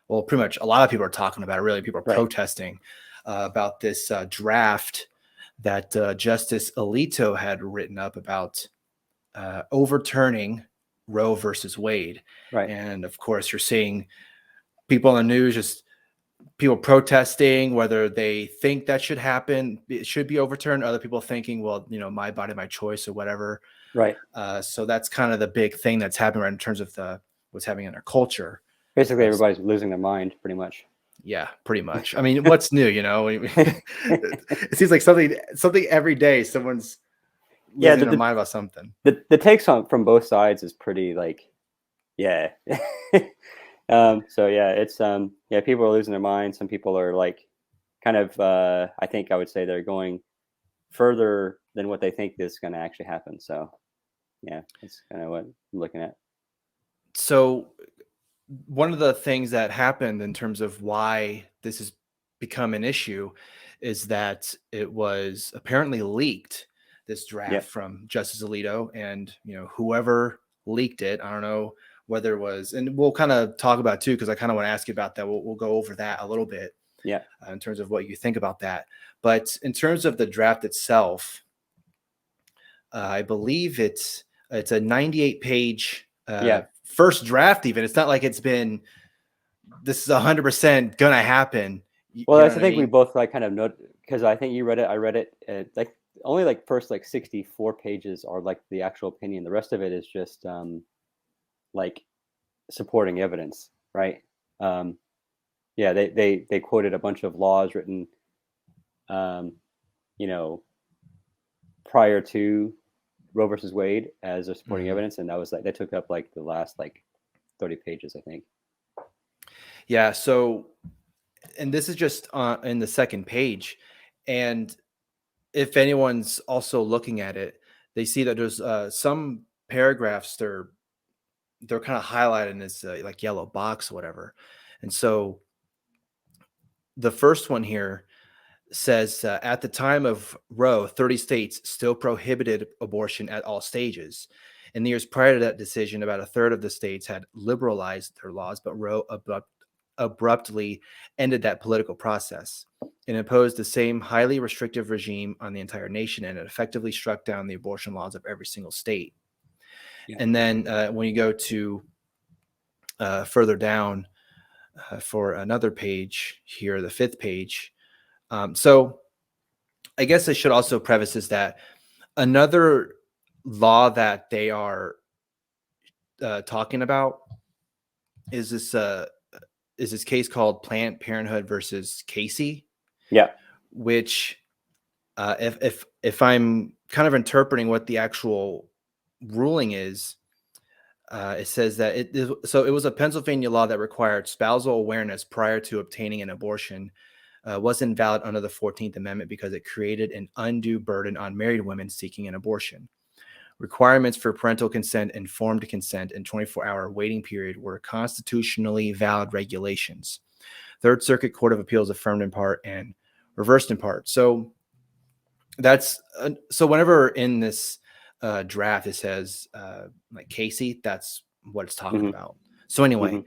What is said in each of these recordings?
Well, pretty much a lot of people are talking about it. Really, people are Right. protesting about this draft that Justice Alito had written up about overturning Roe versus Wade. Right. And of course, you're seeing people on the news, just people protesting whether they think that should happen, it should be overturned. Other people thinking, well, my body, my choice, or whatever. Right. So that's kind of the big thing that's happening right in terms of what's happening in our culture. Basically, everybody's losing their mind, pretty much. Yeah, pretty much. I mean, what's new? It seems like something every day. Someone's losing their mind about something. The takes from both sides is pretty yeah. So yeah, it's people are losing their minds. Some people are kind of I think I would say they're going further than what they think is going to actually happen. So yeah, that's kind of what I'm looking at. So one of the things that happened in terms of why this has become an issue is that it was apparently leaked, this draft from Justice Alito, and whoever leaked it, I don't know whether it was, and we'll kind of talk about too, because I kind of want to ask you about that. We'll go over that a little bit, in terms of what you think about that. But in terms of the draft itself, I believe it's a 98-page first draft. Even it's not like it's been, this is 100% gonna happen. Well, I think we both kind of know, because I think you read it. I read it. Only first 64 pages are the actual opinion. The rest of it is just supporting evidence, right? They quoted a bunch of laws written, prior to Roe versus Wade as a supporting evidence, and that was that took up the last 30 pages, I think. Yeah. So, and this is just in the second page, and if anyone's also looking at it, they see that there's some paragraphs they're kind of highlighted in this yellow box or whatever. And so the first one here says, at the time of Roe, 30 states still prohibited abortion at all stages. In the years prior to that decision, about a third of the states had liberalized their laws, but Roe abruptly ended that political process and imposed the same highly restrictive regime on the entire nation, and it effectively struck down the abortion laws of every single state. And then when you go to further down for another page here, the fifth page. So I guess I should also preface is that another law that they are talking about is this case called Planned Parenthood versus Casey. Yeah. Which if I'm kind of interpreting what the actual ruling is, it says that it was a Pennsylvania law that required spousal awareness prior to obtaining an abortion, wasn't valid under the 14th Amendment because it created an undue burden on married women seeking an abortion. Requirements for parental consent, informed consent, and 24-hour waiting period were constitutionally valid regulations. Third Circuit Court of Appeals affirmed in part and reversed in part. So that's so whenever in this draft it says Casey, that's what it's talking about. So anyway,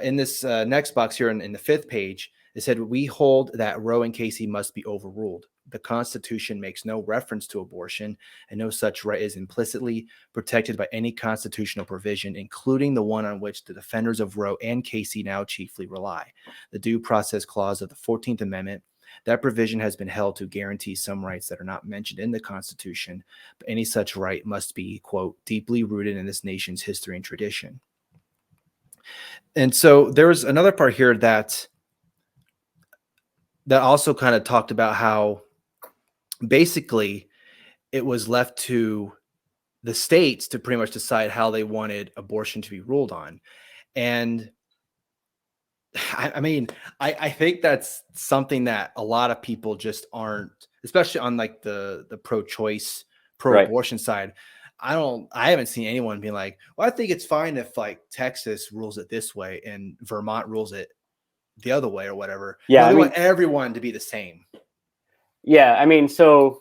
in this next box here in the fifth page, it said, we hold that Roe and Casey must be overruled. The Constitution makes no reference to abortion, and no such right is implicitly protected by any constitutional provision, including the one on which the defenders of Roe and Casey now chiefly rely, the Due Process Clause of the 14th Amendment. That provision has been held to guarantee some rights that are not mentioned in the Constitution, but any such right must be, quote, deeply rooted in this nation's history and tradition. And so there was another part here that also kind of talked about how basically it was left to the states to pretty much decide how they wanted abortion to be ruled on. And I mean, I think that's something that a lot of people just aren't, especially on the pro-choice, pro-abortion side. I haven't seen anyone being like, well, I think it's fine if Texas rules it this way and Vermont rules it the other way or whatever. Yeah, they want everyone to be the same. Yeah, I mean, so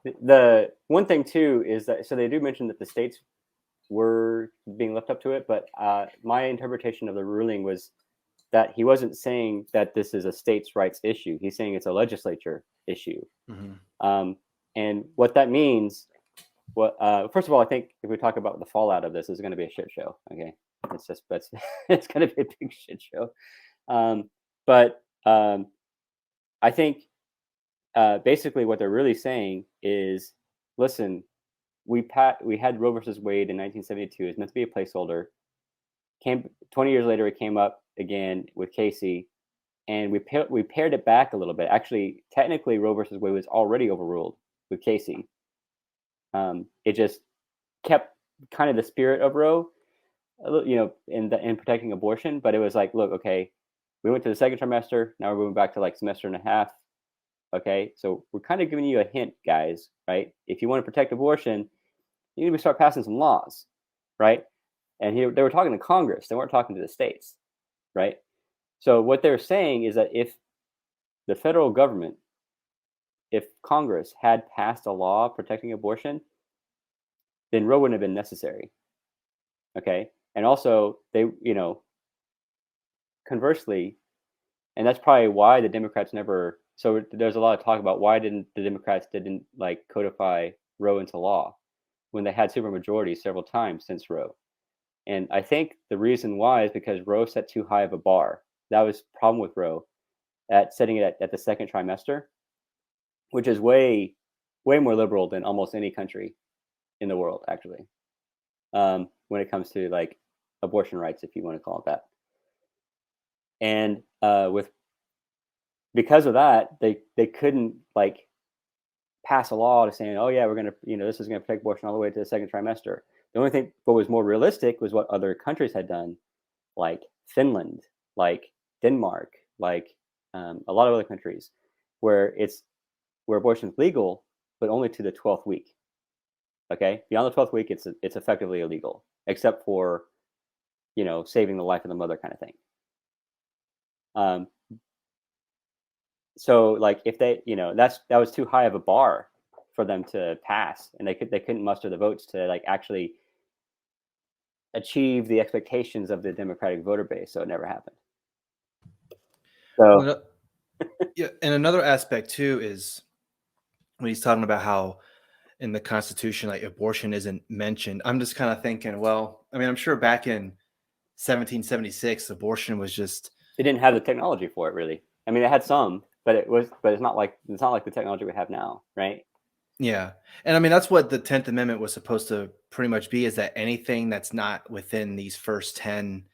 The one thing too is that, so they do mention that the states were being left up to it, but my interpretation of the ruling was that he wasn't saying that this is a states' rights issue. He's saying it's a legislature issue. Mm-hmm. And what that means, first of all, I think if we talk about the fallout of this, is going to be a shit show. Okay, that's it's going to be a big shit show. But I think basically what they're really saying is, listen, we had Roe versus Wade in 1972. It's meant to be a placeholder. 20 years later, it came up again with Casey, and we paired it back a little bit. Actually, technically, Roe versus Wade was already overruled with Casey. It just kept kind of the spirit of Roe, in protecting abortion. But it was like, look, okay, we went to the second trimester. Now we're moving back to like semester and a half. Okay, so we're kind of giving you a hint, guys, right? If you want to protect abortion, you need to start passing some laws, right? And they were talking to Congress. They weren't talking to the states, right? So what they're saying is that if the federal government, if Congress had passed a law protecting abortion, then Roe wouldn't have been necessary. Okay, and also they, conversely, and that's probably why the Democrats never. So there's a lot of talk about why the Democrats didn't like codify Roe into law when they had supermajority several times since Roe. And I think the reason why is because Roe set too high of a bar. That was the problem with Roe, at setting it at the second trimester, which is way more liberal than almost any country in the world, actually, when it comes to like abortion rights, if you want to call it that. And because of that, they couldn't like pass a law to saying, oh yeah, we're gonna, this is gonna protect abortion all the way to the second trimester. The only thing what was more realistic was what other countries had done, like Finland, like Denmark, like a lot of other countries, where abortion is legal, but only to the 12th week. Okay, beyond the 12th week, it's effectively illegal, except for saving the life of the mother, kind of thing. So like if they, that was too high of a bar for them to pass, and they couldn't muster the votes to like actually achieve the expectations of the Democratic voter base, so it never happened. So yeah, and another aspect too is when he's talking about how in the Constitution, like abortion isn't mentioned. I'm just kind of thinking, well, I mean, I'm sure back in 1776, abortion was just. They didn't have the technology for it, really. I mean, it had some, but it's not like the technology we have now, right? Yeah, and I mean that's what the 10th Amendment was supposed to pretty much be, is that anything that's not within these first 10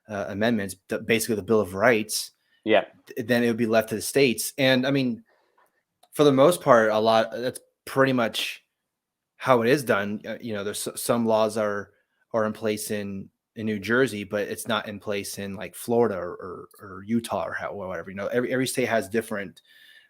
amendments, basically the Bill of Rights, yeah, then it would be left to the states. And I mean, for the most part, that's pretty much how it is done. There's some laws are in place in New Jersey, but it's not in place in like Florida or Utah or whatever. Every state has different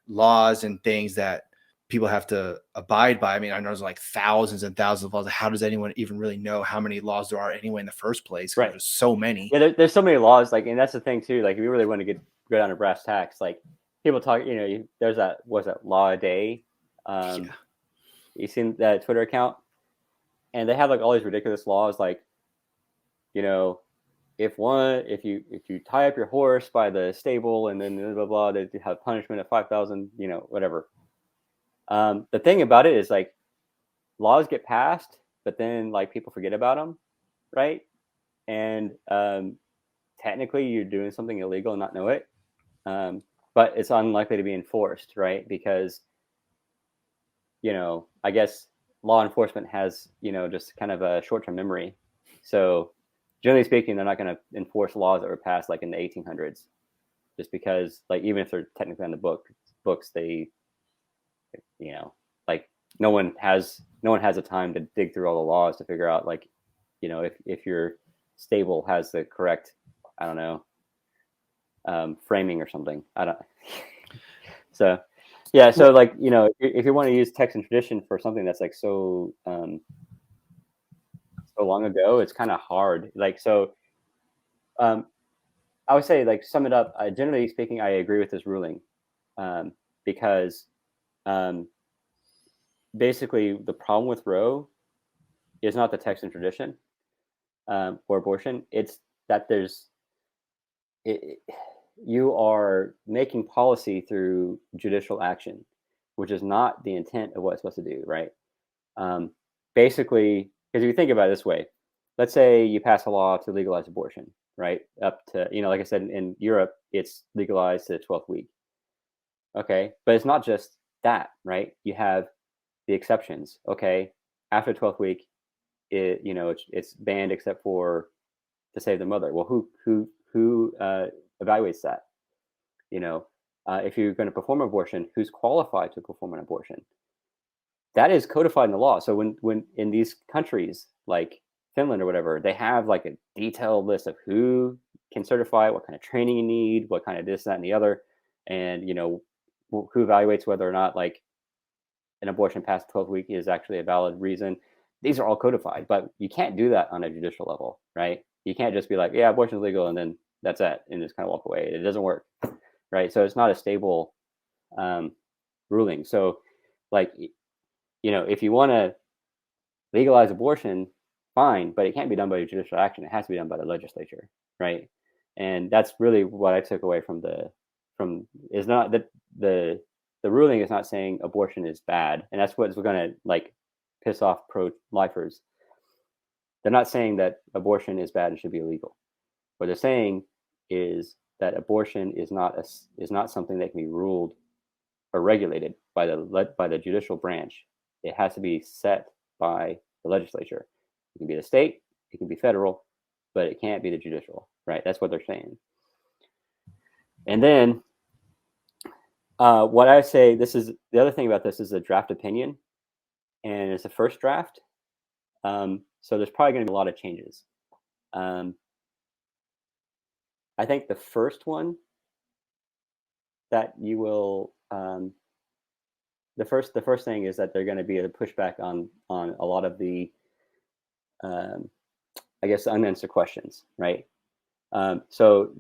laws and things that people have to abide by. I mean, I know there's like thousands and thousands of laws. How does anyone even really know how many laws there are anyway in the first place? right. There's so many. Yeah, there's so many laws, like, and that's the thing too. Like, if you really want to go down to brass tacks, like people talk, there's that law a day. Yeah. You seen that Twitter account, and they have like all these ridiculous laws, like, if you tie up your horse by the stable and then blah blah blah, they have punishment of 5,000, whatever. The thing about it is like laws get passed, but then like people forget about them, right? And technically you're doing something illegal and not know it, but it's unlikely to be enforced, right? Because I guess law enforcement has just kind of a short-term memory. So generally speaking, they're not going to enforce laws that were passed like in the 1800s, just because like even if they're technically on the books, they like no one has the time to dig through all the laws to figure out like if your stable has the correct, I don't know, framing or something. I don't. So yeah, so like if you want to use text and tradition for something that's like so long ago, it's kind of hard. Like so, I would say like sum it up. Generally speaking, I agree with this ruling because basically the problem with Roe is not the text and tradition for abortion. It's that you are making policy through judicial action, which is not the intent of what it's supposed to do, right? Um, Basically, because if you think about it this way, let's say you pass a law to legalize abortion, right? Up to, like I said, in Europe, it's legalized to the 12th week. Okay. But it's not just that, right? You have the exceptions. Okay. After the 12th week, it's banned except for to save the mother. Well, who evaluates that? If you're going to perform abortion, who's qualified to perform an abortion? That is codified in the law. So when in these countries like Finland or whatever, they have like a detailed list of who can certify, what kind of training you need, what kind of this, that, and the other, and who evaluates whether or not like an abortion past 12th week is actually a valid reason. These are all codified, but you can't do that on a judicial level, right? You can't just be like, yeah, abortion is legal, and then that's it, and just kind of walk away. It doesn't work, right? So it's not a stable ruling. So, like, if you want to legalize abortion, fine, but it can't be done by judicial action. It has to be done by the legislature, right? And that's really what I took away from is not that the ruling is not saying abortion is bad, and that's what's going to like piss off pro-lifers. They're not saying that abortion is bad and should be illegal. What they're saying is that abortion is not something that can be ruled or regulated by the judicial branch. It has to be set by the legislature. It can be the state, it can be federal, but it can't be the judicial, right? That's what they're saying. And then what I say, this is the other thing about this is a draft opinion, and it's a first draft. So there's probably going to be a lot of changes. I think the first one that you will, the first thing is that they're going to be a pushback on a lot of the, I guess, unanswered questions, right? So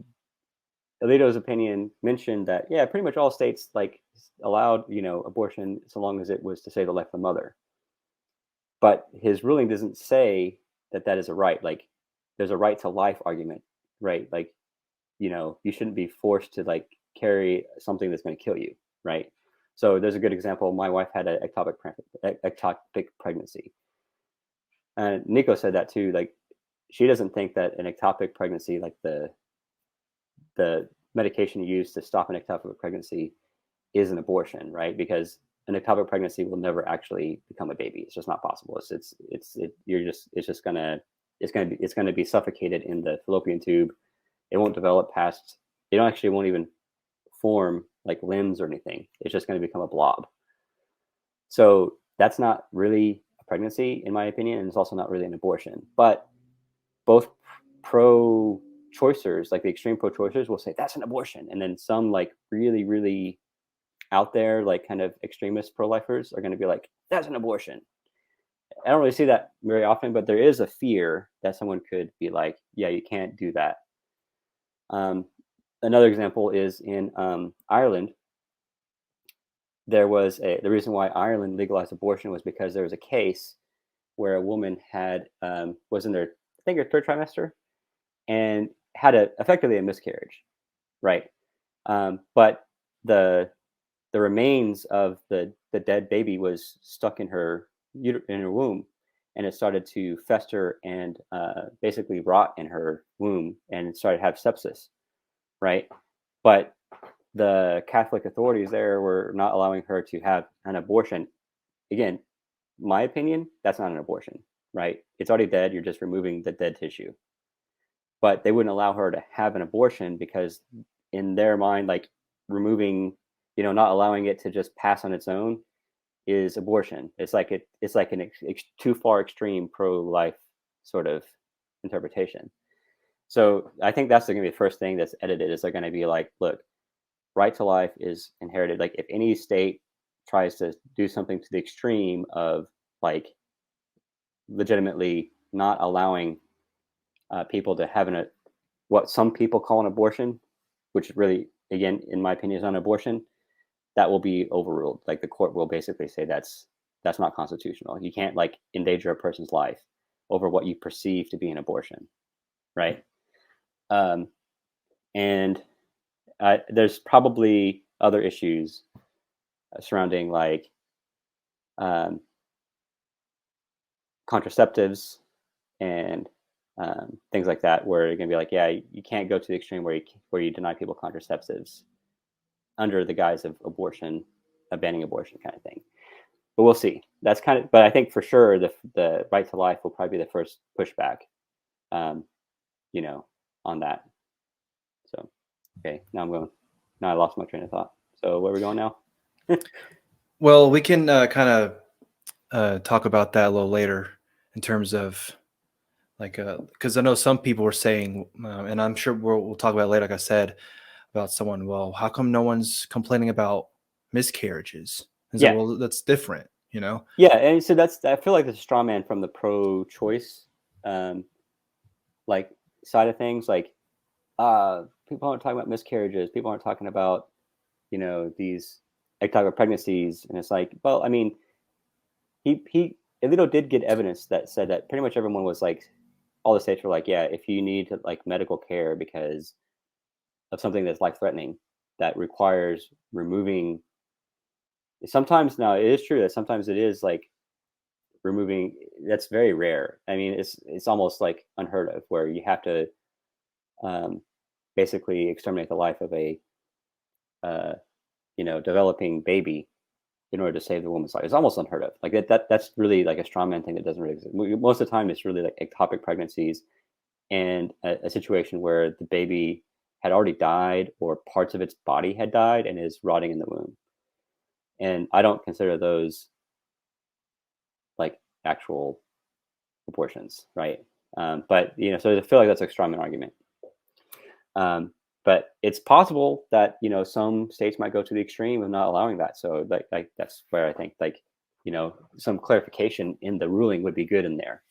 Alito's opinion mentioned that, yeah, pretty much all states like allowed, abortion so long as it was to save the life of the mother. But his ruling doesn't say that that is a right. Like, there's a right to life argument, right? Like, you shouldn't be forced to like carry something that's going to kill you, right? So there's a good example. My wife had an ectopic pregnancy. And Nico said that too. Like, she doesn't think that an ectopic pregnancy, like the medication used to stop an ectopic pregnancy, is an abortion, right? Because an ectopic pregnancy will never actually become a baby. It's just not possible. It's gonna be suffocated in the fallopian tube. It won't develop past. It won't even form like limbs or anything. It's just going to become a blob. So that's not really a pregnancy, in my opinion, and it's also not really an abortion. But both pro-choicers, like the extreme pro-choicers, will say that's an abortion, and then some like really, really out there, like kind of extremist pro-lifers are going to be like, that's an abortion. I don't really see that very often, but there is a fear that someone could be like, yeah, you can't do that. Another example is in Ireland. There was the reason why Ireland legalized abortion was because there was a case where a woman had was in their, I think, her third trimester and had effectively a miscarriage, right? But the remains of the dead baby was stuck in her womb, and it started to fester and basically rot in her womb, and it started to have sepsis, right? But the Catholic authorities there were not allowing her to have an abortion. Again, my opinion, that's not an abortion, right? It's already dead. You're just removing the dead tissue. But they wouldn't allow her to have an abortion because in their mind, like removing, not allowing it to just pass on its own is abortion. It's like an too far extreme pro-life sort of interpretation. So I think that's going to be the first thing that's edited is they're going to be like, look, right to life is inherited. Like if any state tries to do something to the extreme of like legitimately not allowing people to have what some people call an abortion, which really, again, in my opinion, is not an abortion, that will be overruled. Like the court will basically say that's that's not constitutional. You can't like endanger a person's life over what you perceive to be an abortion, right? Um, and there's probably other issues surrounding like um, contraceptives and things like that, where you're gonna be like, yeah, you can't go to the extreme where you deny people contraceptives under the guise of abortion, banning abortion kind of thing. But we'll see. That's kind of, but I think for sure the right to life will probably be the first pushback, um, you know, on that. So, okay, now I'm going. Now I lost my train of thought. So where are we going now? Well, we can kind of talk about that a little later in terms of like, because I know some people were saying, and I'm sure we'll talk about it later, like I said, about someone, well, how come no one's complaining about miscarriages? And so, Yeah, well, that's different, you know? yeah, and so that's I feel like there's a straw man from the pro-choice, um, like side of things. Like, people aren't talking about miscarriages. People aren't talking about these like talk about pregnancies, and it's like, well, I mean, he Alito did get evidence that said that pretty much everyone was like, all the states were like, yeah, if you need like medical care because of something that's life threatening that requires removing. Sometimes now it is true that sometimes it is like removing. That's very rare. I mean, it's almost like unheard of where you have to um, basically exterminate the life of a uh, developing baby in order to save the woman's life. It's almost unheard of. Like that's really like a strongman thing that doesn't really exist. Most of the time, it's really like ectopic pregnancies and a situation where the baby had already died or parts of its body had died and is rotting in the womb. And I don't consider those like actual abortions, right? But so I feel like that's a strawman argument. Um, but it's possible that some states might go to the extreme of not allowing that. So like that's where I think like some clarification in the ruling would be good in there.